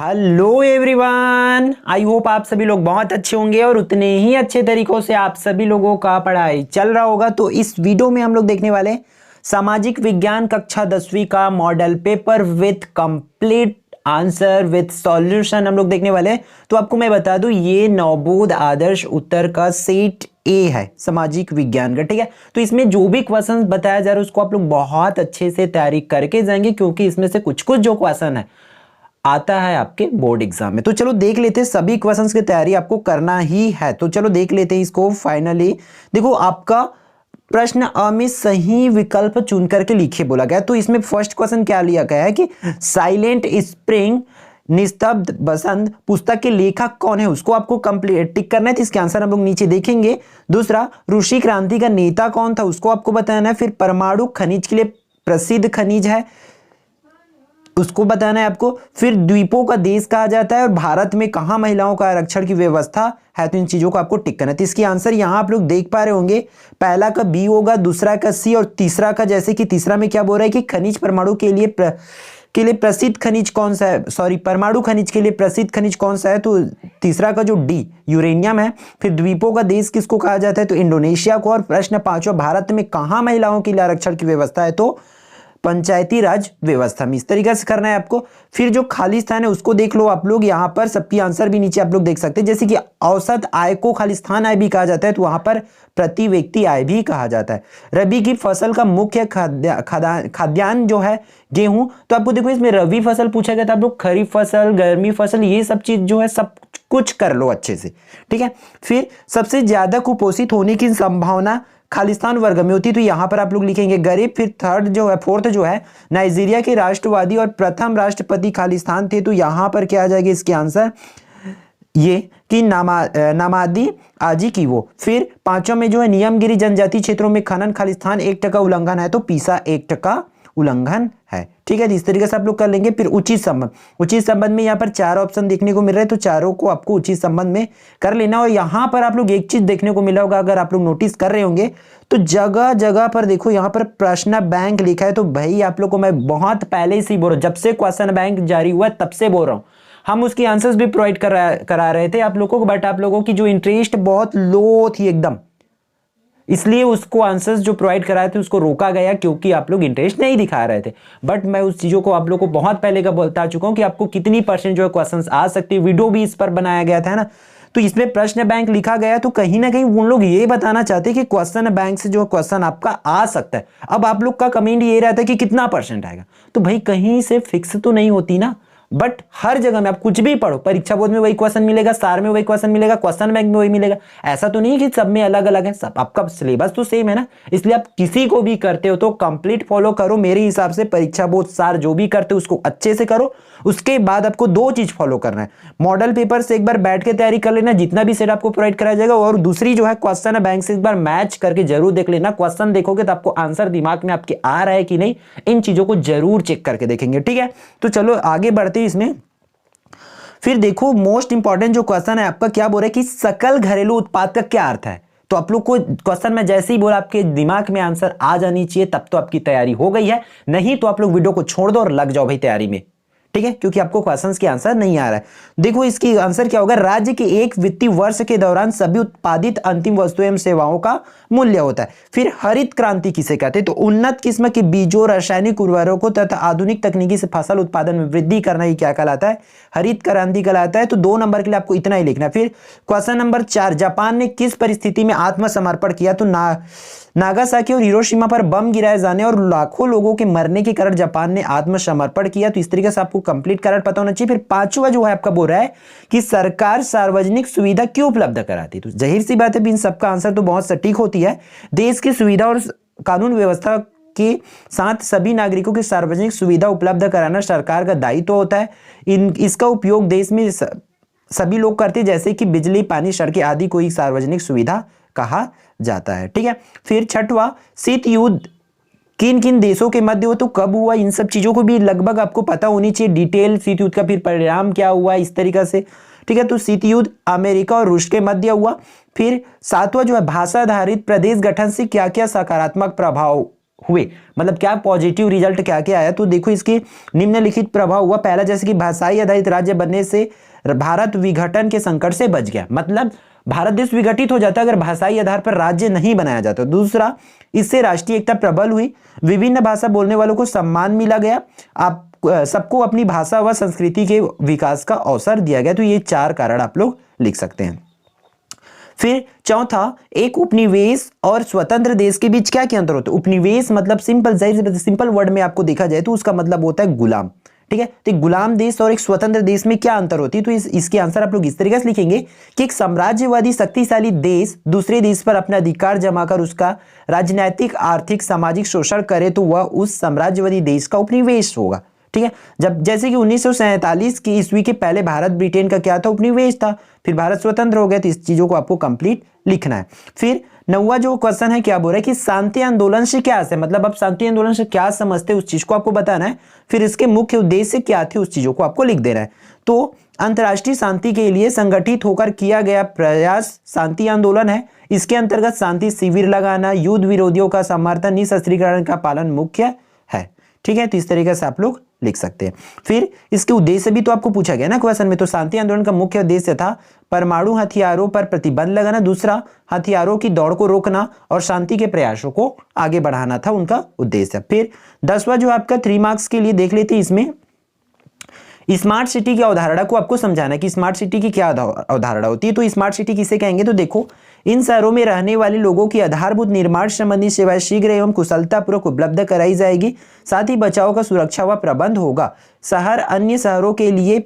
Hello everyone, I hope आप सभी लोग बहुत अच्छे होंगे और उतने ही अच्छे तरीकों से आप सभी लोगों का पढ़ाई चल रहा होगा। तो इस वीडियो में हम लोग देखने वाले हैं सामाजिक विज्ञान कक्षा 10वीं का model paper with complete answer with solution हम लोग देखने वाले हैं। तो आपको मैं बता दूं, ये नवबोध आदर्श उत्तर का सेट ए है सामाजिक विज्ञान का। ठीक है, तो इसमें जो भी क्वेश्चन बताया जा रहा है उसको आप लोग बहुत अच्छे से तैयारी करके जाएंगे, क्योंकि इसमें से कुछ कुछ जो क्वेश्चन है आता है आपके बोर्ड एग्जाम में। तो चलो देख लेते हैं, सभी क्वेश्चंस की तैयारी आपको करना ही है। तो चलो देख लेते हैं इसको। फाइनली देखो, आपका प्रश्न अ में सही विकल्प चुन करके लिखे बोला गया। तो इसमें फर्स्ट क्वेश्चन क्या लिया गया है कि साइलेंट स्प्रिंग निस्तब्ध बसंत पुस्तक के लेखक कौन है, उसको आपको कंप्लीट टिक करना है। तो इसके आंसर हम लोग नीचे देखेंगे। दूसरा, रूसी क्रांति का नेता कौन था, उसको आपको बताना है। फिर परमाणु खनिज के लिए प्रसिद्ध खनिज है, उसको बताना है आपको। फिर द्वीपों का देश कहा जाता है और भारत में कहां महिलाओं का आरक्षण की व्यवस्था है। तो इन चीजों को आपको टिक करना है। तो इसके आंसर यहां आप लोग देख पा रहे होंगे, पहला का बी होगा, दूसरा का सी और तीसरा का, जैसे कि तीसरा में क्या बोल रहा है कि खनिज परमाणु के लिए प्रसिद्ध खनिज कौन सा है, सॉरी परमाणु खनिज के लिए प्रसिद्ध खनिज कौन सा है। तो तीसरा का जो डी यूरेनियम है। फिर द्वीपों का देश किसको कहा जाता है, तो इंडोनेशिया को। और प्रश्न पांचवा, भारत में कहां महिलाओं के लिए आरक्षण की व्यवस्था है, तो पंचायती राज व्यवस्था में। इस तरीके से करना है आपको। फिर जो खाली स्थान है उसको देख लो आप लोग, यहां पर सबकी आंसर भी नीचे आप लोग देख सकते हैं। जैसे कि औसत आय को खाली स्थान आय भी कहा जाता है, तो वहां पर प्रति व्यक्ति आय भी कहा जाता है। रबी की फसल का मुख्य खाद्यान्न जो है गेहूं। तो आपको देखो, इसमें रबी फसल पूछा गया था, आप लोग खरीफ फसल, गर्मी फसल, ये सब चीज जो है सब कुछ कर लो अच्छे से। ठीक है, फिर सबसे ज्यादा कुपोषित होने की संभावना खालिस्तान वर्ग में होती है, तो यहां पर आप लोग लिखेंगे गरीब। फिर फोर्थ जो है नाइजीरिया के राष्ट्रवादी और प्रथम राष्ट्रपति खालिस्तान थे, तो यहां पर क्या आ जाएगा इसके आंसर ये कि नामादी आजी की वो। फिर पांचों में जो है नियमगिरी जनजाति क्षेत्रों में खनन खालिस्तान 1% उल्लंघन है, तो पीसा 1% उल्लंघन है। ठीक है, इस तरीके से आप लोग कर लेंगे। फिर उचित संबंध में यहाँ पर 4 ऑप्शन देखने को मिल रहे हैं, तो चारों को आपको उचित संबंध में कर लेना। और यहाँ पर आप लोग एक चीज देखने को मिला होगा, अगर आप लोग नोटिस कर रहे होंगे तो जगह जगह पर देखो यहाँ पर प्रश्न बैंक लिखा है। तो भाई आप लोग को मैं बहुत पहले से ही बोल रहा हूँ, जब से क्वेश्चन बैंक जारी हुआ है तब से बोल रहा हूँ। हम उसकी आंसर्स भी प्रोवाइड करा रहे थे आप लोगों को, बट आप लोगों की जो इंटरेस्ट बहुत लो थी एकदम, इसलिए उसको आंसर्स जो प्रोवाइड कराए थे उसको रोका गया, क्योंकि आप लोग इंटरेस्ट नहीं दिखा रहे थे। बट मैं उस चीजों को आप लोग को बहुत पहले का बता चुका हूं कि आपको कितनी % जो है क्वेश्चंस आ सकती है। वीडियो भी इस पर बनाया गया था ना, तो इसमें प्रश्न बैंक लिखा गया। तो कहीं ना कहीं उन लोग ये बताना चाहते हैं कि क्वेश्चन बैंक से जो क्वेश्चन आपका आ सकता है। अब आप लोग का कमेंट ये रहता है कि कितना % आएगा, तो भाई कहीं से फिक्स तो नहीं होती ना। बट हर जगह में आप कुछ भी पढ़ो, परीक्षा बोर्ड में वही क्वेश्चन मिलेगा, सार में वही क्वेश्चन मिलेगा, क्वेश्चन बैंक में वही मिलेगा। ऐसा तो नहीं है कि सब में अलग अलग है, सब आपका सिलेबस तो सेम है ना। इसलिए आप किसी को भी करते हो तो कंप्लीट फॉलो करो। मेरे हिसाब से परीक्षा बोर्ड सार जो भी करते हो उसको अच्छे से करो। उसके बाद आपको 2 चीज फॉलो करना है, मॉडल पेपर से एक बार बैठ के तैयारी कर लेना, जितना भी सेट आपको प्रोवाइड कराया जाएगा, और दूसरी जो है क्वेश्चन बैंक से एक बार मैच करके जरूर देख लेना। क्वेश्चन देखोगे तो आपको आंसर दिमाग में आपके आ रहा है कि नहीं, इन चीजों को जरूर चेक करके देखेंगे। ठीक है, तो चलो आगे बढ़ते हैं इसमें। फिर देखो, मोस्ट इंपॉर्टेंट जो क्वेश्चन है आपका क्या बोल रहा है कि सकल घरेलू उत्पाद का क्या अर्थ है। तो आप लोग को क्वेश्चन में जैसे ही बोला आपके दिमाग में आंसर आ जानी चाहिए, तब तो आपकी तैयारी हो गई है। नहीं तो आप लोग वीडियो को छोड़ दो और लग जाओ भाई तैयारी में। ठीक है, क्योंकि आपको क्वेश्चंस के आंसर नहीं आ रहा है। देखो इसकी आंसर क्या होगा, राज्य के एक वित्तीय वर्ष के दौरान सभी उत्पादित अंतिम वस्तुएं एवं सेवाओं का मूल्य होता है। फिर हरित क्रांति किसे कहते हैं, तो उन्नत किस्म के बीजों, रासायनिक उर्वरकों तथा आधुनिक तकनीकी से फसल उत्पादन में वृद्धि करना ही क्या कहलाता है, हरित क्रांति कहलाता है। तो 2 नंबर के लिए आपको इतना ही लिखना है। फिर क्वेश्चन नंबर 4, जापान ने किस परिस्थिति में आत्मसमर्पण किया, तो नागासाकी और हिरोशिमा पर बम गिराए जाने और लाखों लोगों के मरने के कारण जापान ने आत्मसमर्पण किया। तो इस तरीके से आपको कंप्लीट कारण पता होना चाहिए। फिर 5वां जो है आपका बोल रहा है कि सरकार सार्वजनिक सुविधा क्यों उपलब्ध कराती है। तो जाहिर सी बात है, इन सबका आंसर तो बहुत सटीक होती है। देश की सुविधा और कानून व्यवस्था के साथ सभी नागरिकों की सार्वजनिक सुविधा उपलब्ध कराना सरकार का दायित्व होता है। इसका उपयोग देश में सभी लोग करते हैं, जैसे कि बिजली, पानी, सड़कें आदि को एक सार्वजनिक सुविधा कहा जाता है। ठीक है, फिर 6वां, शीत युद्ध किन किन देशों के मध्य हुआ, तो कब हुआ, इन सब चीजों को भी लगभग आपको पता होनी चाहिए डिटेल। शीत युद्ध का फिर परिणाम क्या हुआ, इस तरीके से। ठीक है, तो शीत युद्ध अमेरिका और रूस के मध्य हुआ। फिर 7वां जो है, भाषा आधारित प्रदेश गठन से क्या क्या सकारात्मक प्रभाव हुए, मतलब क्या पॉजिटिव रिजल्ट क्या क्या आया, तो देखो इसके निम्नलिखित प्रभाव हुआ। पहला, जैसे कि भाषाई आधारित राज्य बनने से भारत विघटन के संकट से बच गया, मतलब भारत देश विघटित हो जाता अगर भाषाई आधार पर राज्य नहीं बनाया जाता। दूसरा, इससे राष्ट्रीय एकता प्रबल हुई, विभिन्न भाषा बोलने वालों को सम्मान मिला गया, आप सबको अपनी भाषा व संस्कृति के विकास का अवसर दिया गया। तो ये 4 कारण आप लोग लिख सकते हैं। फिर चौथा, एक उपनिवेश और स्वतंत्र देश के बीच क्या क्या अंतर होता है। उपनिवेश मतलब सिंपल वर्ड में आपको देखा जाए तो उसका मतलब होता है गुलाम, ठीक है। तो एक गुलाम देश और एक स्वतंत्र देश में क्या अंतर होती है, तो इसके आंसर आप लोग इस तरीके से लिखेंगे कि एक साम्राज्यवादी शक्तिशाली देश दूसरे देश पर अपना अधिकार जमाकर उसका राजनीतिक, आर्थिक, सामाजिक शोषण करे तो वह उस साम्राज्यवादी देश का उपनिवेश होगा, ठीक है। जब जैसे कि 1947 की ईस्वी के पहले भारत ब्रिटेन का क्या था, उपनिवेश था, फिर भारत स्वतंत्र हो गया। तो इस चीजों को आपको कंप्लीट लिखना है। फिर 9वां जो क्वेश्चन है क्या बोल रहा है कि शांति आंदोलन से क्या है, मतलब आप शांति आंदोलन से क्या समझते हैं उस चीज को आपको बताना है। फिर इसके मुख्य उद्देश्य क्या थे उस चीजों को आपको लिख देना है। तो अंतर्राष्ट्रीय शांति के लिए संगठित होकर किया गया प्रयास शांति आंदोलन है। इसके अंतर्गत शांति शिविर लगाना, युद्ध विरोधियों का समर्थन, निशस्त्रीकरण का पालन मुख्य है, ठीक है। तो इस तरीके से आप लोग लिख सकते हैं। फिर इसके उद्देश्य भी तो आपको पूछा गया ना क्वेश्चन में। तो शांति आंदोलन का मुख्य उद्देश्य था परमाणु हथियारों पर प्रतिबंध लगाना, दूसरा हथियारों की दौड़ को रोकना और शांति के प्रयासों को आगे बढ़ाना था उनका उद्देश्य। फिर 10वां जो आपका 3 मार्क्स के लिए देख लेते हैं, इसमें स्मार्ट सिटी की अवधारणा को आपको समझाना कि स्मार्ट सिटी की क्या अवधारणा होती है। तो स्मार्ट सिटी किसे कहेंगे, तो देखो इन शहरों में रहने वाले लोगों की आधारभूत निर्माण संबंधी सेवाएं शीघ्र एवं कुशलतापूर्वक उपलब्ध कराई जाएगी, साथ ही बचाव का सुरक्षा व प्रबंध होगा। शहर अन्य शहरों के लिए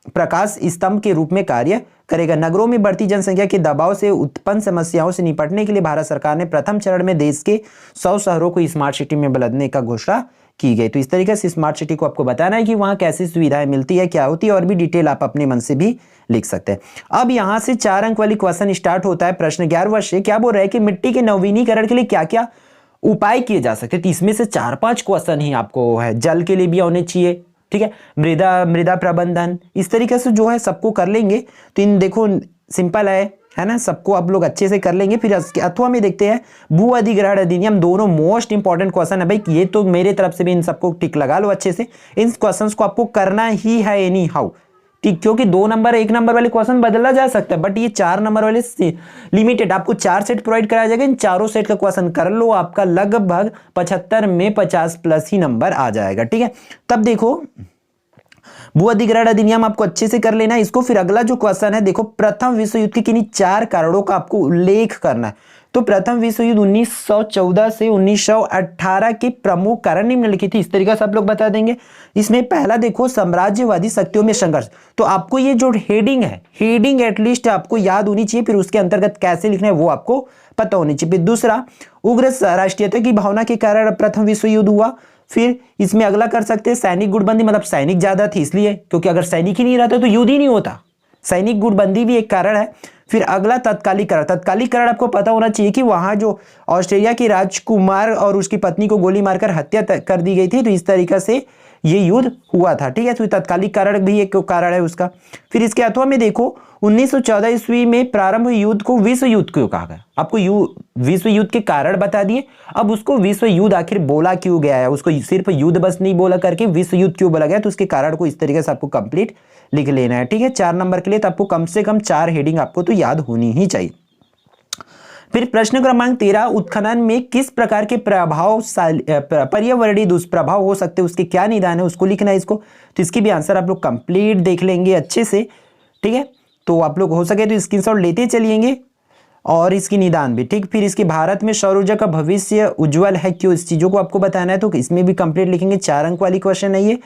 प्रकाश स्तंभ के रूप में कार्य करेगा। नगरों में बढ़ती जनसंख्या के दबाव से उत्पन्न समस्याओं से निपटने के लिए भारत सरकार ने प्रथम चरण में देश के 100 शहरों को स्मार्ट सिटी में बदलने का घोषणा की गई। तो इस तरीके से स्मार्ट सिटी को आपको बताना है कि वहां कैसी सुविधाएं मिलती है, क्या होती है, और भी डिटेल आप अपने मन से भी लिख सकते हैं। अब यहां से 4 अंक वाली क्वेश्चन स्टार्ट होता है। प्रश्न 11 से क्या बोल रहा है कि मिट्टी के नवीनीकरण के लिए क्या क्या उपाय किए जा सकते हैं। तो इसमें से 4-5 क्वेश्चन ही आपको है, जल के लिए भी होने चाहिए, ठीक है, मृदा प्रबंधन, इस तरीके से जो है सबको कर लेंगे। तो इन देखो सिंपल है ना, सबको आप लोग अच्छे से कर लेंगे। फिर अथवा में देखते हैं भू अधिग्रहण अधिनियम, दोनों मोस्ट इंपॉर्टेंट क्वेश्चन है भाई। ये तो मेरे तरफ से भी इन सबको टिक लगा लो अच्छे से। इन क्वेश्चंस को आपको करना ही है एनी हाउ, ठीक, क्योंकि 2 नंबर 1 नंबर वाले क्वेश्चन बदला जा सकता है, बट ये 4 नंबर वाले लिमिटेड, आपको 4 सेट प्रोवाइड कराया जाएगा। इन चारों सेट का क्वेश्चन कर लो, आपका लगभग 75 में 50+ ही नंबर आ जाएगा, ठीक है। तब देखो भू अधिग्रहण अधिनियम आपको अच्छे से कर लेना है इसको। फिर अगला जो क्वेश्चन है, देखो प्रथम विश्व युद्ध के किन्हीं 4 कारणों का आपको उल्लेख करना है। तो प्रथम विश्व युद्ध 1914 से 1918 के प्रमुख कारण निम्नलिखित थी, इस तरीके से आप लोग बता देंगे। इसमें पहला देखो साम्राज्यवादी शक्तियों में संघर्ष, तो आपको ये जो हेडिंग है, हेडिंग एटलीस्ट आपको याद होनी चाहिए, फिर उसके अंतर्गत कैसे लिखना है वो आपको पता होनी चाहिए। दूसरा, उग्र राष्ट्रीयता की भावना के कारण प्रथम विश्व युद्ध हुआ। फिर इसमें अगला कर सकते हैं सैनिक गुटबंदी, मतलब सैनिक ज्यादा थी इसलिए, क्योंकि अगर सैनिक ही नहीं रहता तो युद्ध ही नहीं होता, सैनिक गुटबंदी भी एक कारण है। फिर अगला तत्कालीकरण, तत्कालीकरण आपको पता होना चाहिए कि वहां जो ऑस्ट्रेलिया के राजकुमार और उसकी पत्नी को गोली मारकर हत्या कर दी गई थी, तो इस तरीके से ये युद्ध हुआ था, ठीक है। तो तत्कालिक कारण भी एक कारण है उसका। फिर इसके अथवा में देखो 1914 ईस्वी में प्रारंभ हुए युद्ध को विश्व युद्ध क्यों कहा गया, आपको विश्व युद्ध के कारण बता दिए। अब उसको विश्व युद्ध आखिर बोला क्यों गया है, उसको सिर्फ युद्ध बस नहीं बोला करके विश्व युद्ध क्यों बोला गया, तो उसके कारण को इस तरीके से आपको कंप्लीट लिख लेना है, ठीक है। 4 नंबर के लिए तो आपको कम से कम 4 हेडिंग आपको तो याद होनी ही चाहिए। फिर प्रश्न क्रमांक 13, उत्खनन में किस प्रकार के पर्यावरणीय दुष्प्रभाव हो सकते हैं, उसके क्या निदान है, उसको लिखना है इसको। तो इसकी भी आंसर आप लोग कंप्लीट देख लेंगे अच्छे से, ठीक है। तो आप लोग हो सके तो स्क्रीनशॉट लेते चलिएंगे और इसकी निदान भी, ठीक। फिर इसके भारत में सौर ऊर्जा का भविष्य उज्जवल है क्यों, इस चीजों को आपको बताना है, तो इसमें भी कंप्लीट लिखेंगे। 4 अंक वाली क्वेश्चन है ये।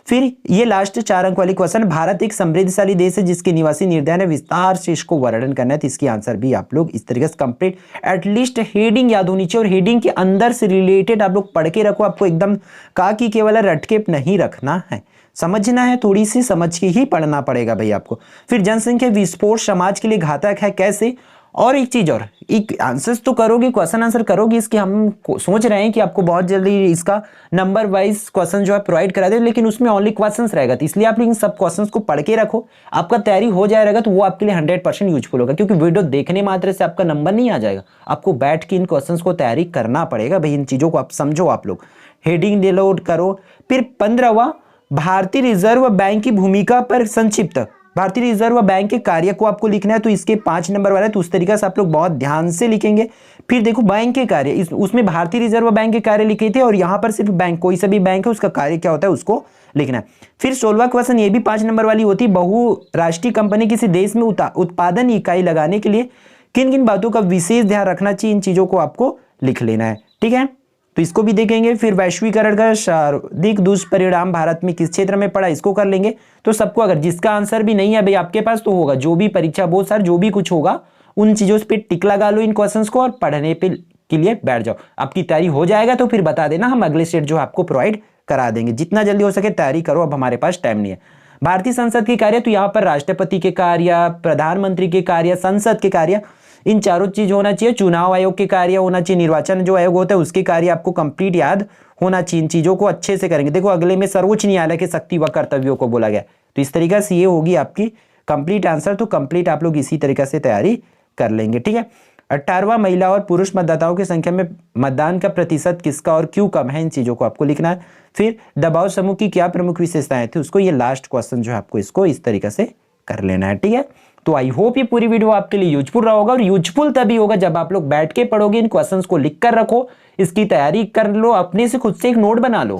फिर ये लास्ट 4 अंक वाली क्वेश्चन, भारत एक समृद्धशाली देश है जिसके निवासी निर्धन है, विस्तार से इसको वर्णन करना है। तो इसकी आंसर भी आप लोग इस तरीके से कंप्लीट, एटलीस्ट हेडिंग याद होनी चाहिए, और हेडिंग के अंदर से रिलेटेड आप लोग पढ़ के रखो, आपको एकदम का कि केवल रटके नहीं रखना है। समझना है, थोड़ी सी समझ के ही पढ़ना पड़ेगा भाई आपको। फिर जनसंख्या विस्फोट समाज के लिए घातक है कैसे, और एक चीज और, एक आंसर्स तो करोगे, क्वेश्चन आंसर करोगे इसके, हम सोच रहे हैं कि आपको बहुत जल्दी इसका नंबर वाइज क्वेश्चन जो है प्रोवाइड करा दे, लेकिन उसमें ओनली क्वेश्चंस रहेगा, तो इसलिए आप इन सब क्वेश्चंस को पढ़ के रखो, आपका तैयारी हो जाएगा तो वो आपके लिए 100% यूजफुल होगा, क्योंकि वीडियो देखने मात्र से आपका नंबर नहीं आ जाएगा, आपको बैठ के इन क्वेश्चंस को तैयारी करना पड़ेगा भाई, इन चीजों को आप समझो। आप लोग हेडिंग डिलोड करो। फिर 15वां, भारतीय रिजर्व बैंक की भूमिका पर संक्षिप्त, भारतीय रिजर्व बैंक के कार्य को आपको लिखना है, तो इसके 5 नंबर वाला है, तो उस तरीके से आप लोग बहुत ध्यान से लिखेंगे। फिर देखो बैंक के कार्य, उसमें भारतीय रिजर्व बैंक के कार्य लिखे थे, और यहां पर सिर्फ बैंक, कोई सा भी बैंक है उसका कार्य क्या होता है उसको लिखना है। फिर 16वां क्वेश्चन, ये भी 5 नंबर वाली होती है, बहुराष्ट्रीय कंपनी किसी देश में उत्पादन इकाई लगाने के लिए किन किन बातों का विशेष ध्यान रखना चाहिए, इन चीजों को आपको लिख लेना है, ठीक है, तो इसको भी देखेंगे। फिर वैश्वीकरण का सर्वाधिक दुष्परिणाम भारत में किस क्षेत्र में पड़ा, इसको कर लेंगे। तो सबको, अगर जिसका आंसर भी नहीं है भाई आपके पास, तो होगा जो भी परीक्षा बहुत सार जो भी कुछ होगा उन चीजों पे टिक लगा लो इन क्वेश्चंस को, और पढ़ने पे के लिए बैठ जाओ। आपकी तैयारी हो जाएगा तो फिर बता देना, हम अगले स्टेट जो आपको प्रोवाइड करा देंगे। जितना जल्दी हो सके तैयारी करो, अब हमारे पास टाइम नहीं है। भारतीय संसद के कार्य, तो यहाँ पर राष्ट्रपति के कार्य, प्रधानमंत्री के कार्य, संसद के कार्य, इन चारों चीज होना चाहिए। चुनाव आयोग के कार्य होना चाहिए, निर्वाचन जो आयोग होता है उसके कार्य आपको कंप्लीट याद होना चाहिए। इन चीजों को अच्छे से करेंगे। देखो अगले में सर्वोच्च न्यायालय के शक्ति व कर्तव्यों को बोला गया, तो इस तरीके से ये होगी आपकी कंप्लीट आंसर। तो कंप्लीट आप लोग इसी तरीके से तैयारी कर लेंगे, ठीक है। 18वां, महिला और पुरुष मतदाताओं की संख्या में मतदान का प्रतिशत किसका और क्यों कम है, इन चीजों को आपको लिखना है। फिर दबाव समूह की क्या प्रमुख विशेषताएं थी उसको, ये लास्ट क्वेश्चन जो है आपको इसको इस तरीके से कर लेना है, ठीक है। तो आई होप ये पूरी वीडियो आपके लिए यूजफुल रहा होगा, और यूजफुल तभी होगा जब आप लोग बैठ के पढ़ोगे, इन क्वेश्चंस को लिख कर रखो, इसकी तैयारी कर लो, अपने से खुद से एक नोट बना लो,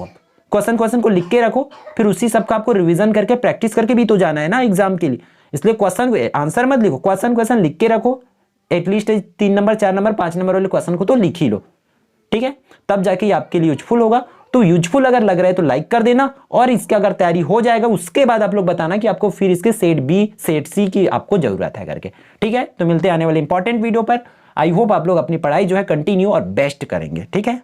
क्वेश्चन को लिख के रखो, फिर उसी सबका आपको रिवीजन करके प्रैक्टिस करके भी तो जाना है ना एग्जाम के लिए। इसलिए क्वेश्चन आंसर मत लिखो, क्वेश्चन लिख के रखो, एटलीस्ट 3 नंबर 4 नंबर 5 नंबर वाले क्वेश्चन को तो लिख ही लो, ठीक है, तब जाके ये आपके लिए यूजफुल होगा। तो यूजफुल अगर लग रहा है तो लाइक कर देना, और इसका अगर तैयारी हो जाएगा उसके बाद आप लोग बताना कि आपको फिर इसके सेट बी सेट सी की आपको जरूरत है करके, ठीक है। तो मिलते हैं आने वाले इंपॉर्टेंट वीडियो पर। आई होप आप लोग अपनी पढ़ाई जो है कंटिन्यू और बेस्ट करेंगे, ठीक है।